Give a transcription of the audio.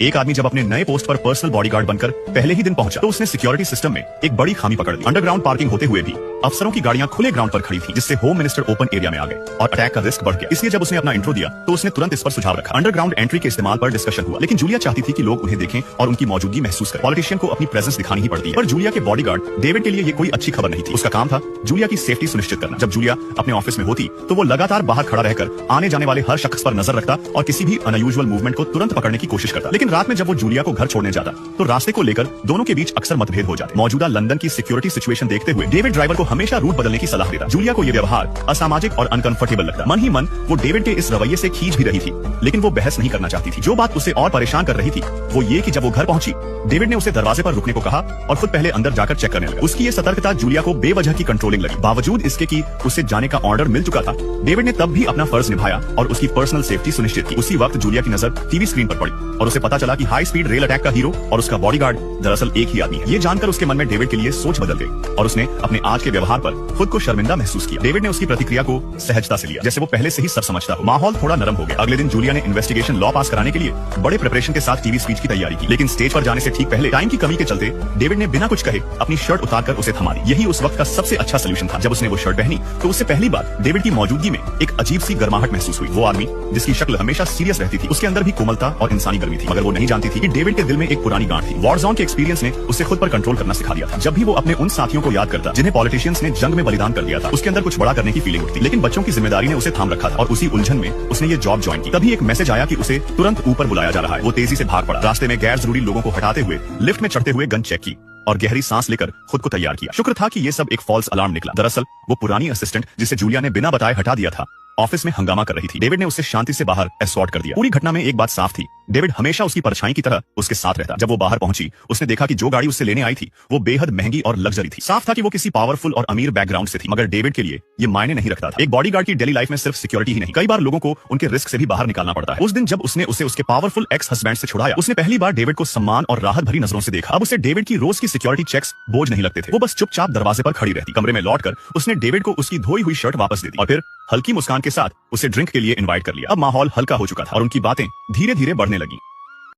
एक आदमी जब अपने नए पोस्ट पर पर्सनल बॉडीगार्ड बनकर पहले ही दिन पहुंचा तो उसने सिक्योरिटी सिस्टम में एक बड़ी खामी पकड़ ली। अंडरग्राउंड पार्किंग होते हुए भी अफसरों की गाड़ियां खुले ग्राउंड पर खड़ी थी, जिससे होम मिनिस्टर ओपन एरिया में आ गए और अटैक का रिस्क बढ़ गया। इसलिए जब उसने अपना इंट्रो दिया तो उसने तुरंत इस पर सुझाव रखा। अंडरग्राउंड एंट्री के इस्तेमाल पर डिस्कशन हुआ, लेकिन जूलिया चाहती थी कि लोग उन्हें देखें और उनकी मौजूदगी महसूस करें। पॉलिटिशियन को अपनी प्रेजेंस दिखानी ही पड़ती है, पर जूलिया के बॉडीगार्ड डेविड के लिए ये कोई अच्छी खबर नहीं थी। उसका काम था जूलिया की सेफ्टी सुनिश्चित करना। जब जूलिया अपने ऑफिस में होती तो वो लगातार बाहर खड़ा रहकर आने जाने वाले हर शख्स पर नजर रखता और किसी भी अनयूजुअल मूवमेंट को तुरंत पकड़ने की कोशिश करता। लेकिन रात में जब वो जूलिया को घर छोड़ने जाता तो रास्ते को लेकर दोनों के बीच अक्सर मतभेद हो जाते। मौजूदा लंदन की सिक्योरिटी सिचुएशन देखते हुए डेविड ड्राइवर को हमेशा रूट बदलने की सलाह देता। जूलिया को यह व्यवहार असामाजिक और अनकंफर्टेबल लगता। मन ही मन वो डेविड के इस रवैये से खींच भी रही थी, लेकिन वो बहस नहीं करना चाहती थी। जो बात उसे और परेशान कर रही थी वो ये कि जब वो घर पहुंची डेविड ने उसे दरवाजे पर रुकने को कहा और खुद पहले अंदर जाकर चेक करने लगा। उसकी ये सतर्कता जूलिया को बेवजह की कंट्रोलिंग लगी। बावजूद इसके कि उसे जाने का ऑर्डर मिल चुका था, डेविड ने तब भी अपना फर्ज निभाया और उसकी पर्सनल सेफ्टी सुनिश्चित की। उसी वक्त जूलिया की नजर टीवी स्क्रीन पर पड़ी और उसे पता चला कि हाई स्पीड रेल अटैक का हीरो और उसका बॉडीगार्ड दरअसल एक ही आदमी है। ये जानकर उसके मन में डेविड के लिए सोच बदल गई और उसने अपने आज के व्यवहार पर खुद को शर्मिंदा महसूस किया। डेविड ने उसकी प्रतिक्रिया को सहजता से लिया, जैसे वो पहले से ही सब समझता हो। माहौल थोड़ा नरम हो गया। अगले दिन जूलिया ने इन्वेस्टिगेशन लॉ पास कराने के लिए बड़े प्रिपरेशन के साथ टीवी स्पीच की तैयारी की, लेकिन स्टेज पर जाने से ठीक पहले टाइम की कमी के चलते डेविड ने बिना कुछ कहे अपनी शर्ट उतारकर उसे थमा दी। यही उस वक्त का सबसे अच्छा सोल्यूशन था। जब उसने वो शर्ट पहनी तो उससे पहली बार डेविड की मौजूदगी में एक अजीब सी गर्माहट महसूस हुई। वो आदमी जिसकी शक्ल हमेशा सीरियस रहती थी, उसके अंदर भी कोमलता और इंसानी गर्मी थी, मगर वो नहीं जानती थी कि डेविड के दिल में एक पुरानी गांठ थी। वॉरजोन के एक्सपीरियंस ने उसे खुद पर कंट्रोल करना सिखा दिया था। जब भी वो अपने उन साथियों को याद करता जिन्हें पॉलिटिशियंस ने जंग में बलिदान कर दिया था, उसके अंदर कुछ बड़ा करने की फीलिंग उठती। लेकिन बच्चों की जिम्मेदारी ने उसे थाम रखा था और उसी उलझन में उसने ये जॉब ज्वाइन की। तभी एक मैसेज आया कि उसे तुरंत ऊपर बुलाया जा रहा है। वो तेजी से भाग पड़ा, रास्ते में गैर जरूरी लोगों को हटाते हुए लिफ्ट में चढ़ते हुए गन चेक की और गहरी सांस लेकर खुद को तैयार किया। शुक्र था कि ये सब एक फॉल्स अलार्म निकला। दरअसल वो पुरानी असिस्टेंट जिसे जूलिया ने बिना बताए हटा दिया था ऑफिस में हंगामा कर रही थी। डेविड ने उसे शांति से बाहर एस्कॉर्ट कर दिया। पूरी घटना में एक बात साफ थी, डेविड हमेशा उसकी परछाई की तरह उसके साथ रहता। जब वो बाहर पहुंची उसने देखा कि जो गाड़ी उससे लेने आई थी वो बेहद महंगी और लग्जरी थी। साफ था कि वो किसी पावरफुल और अमीर बैकग्राउंड से थी, मगर डेविड के लिए ये मायने नहीं रखता था। एक बॉडीगार्ड की डेली लाइफ में सिर्फ सिक्योरिटी ही नहीं, कई बार लोगों को उनके रिस्क से भी बाहर निकालना पड़ता है। उस दिन जब उसने उसे उसके पावरफुल एक्स हस्बैंड से छुड़ाया, उसने पहली बार डेविड को सम्मान और राहत भरी नजरों से देखा। अब उसे डेविड की रोज की सिक्योरिटी चेक्स बोझ नहीं लगते थे। वो बस चुपचाप दरवाजे पर खड़ी रहती। कमरे में लौटकर उसने डेविड को उसकी धोई हुई शर्ट वापस दे दी और फिर हल्की मुस्कान के साथ उसे ड्रिंक के लिए इनवाइट कर लिया। अब माहौल हल्का हो चुका था और उनकी बातें धीरे धीरे बढ़ने लगी।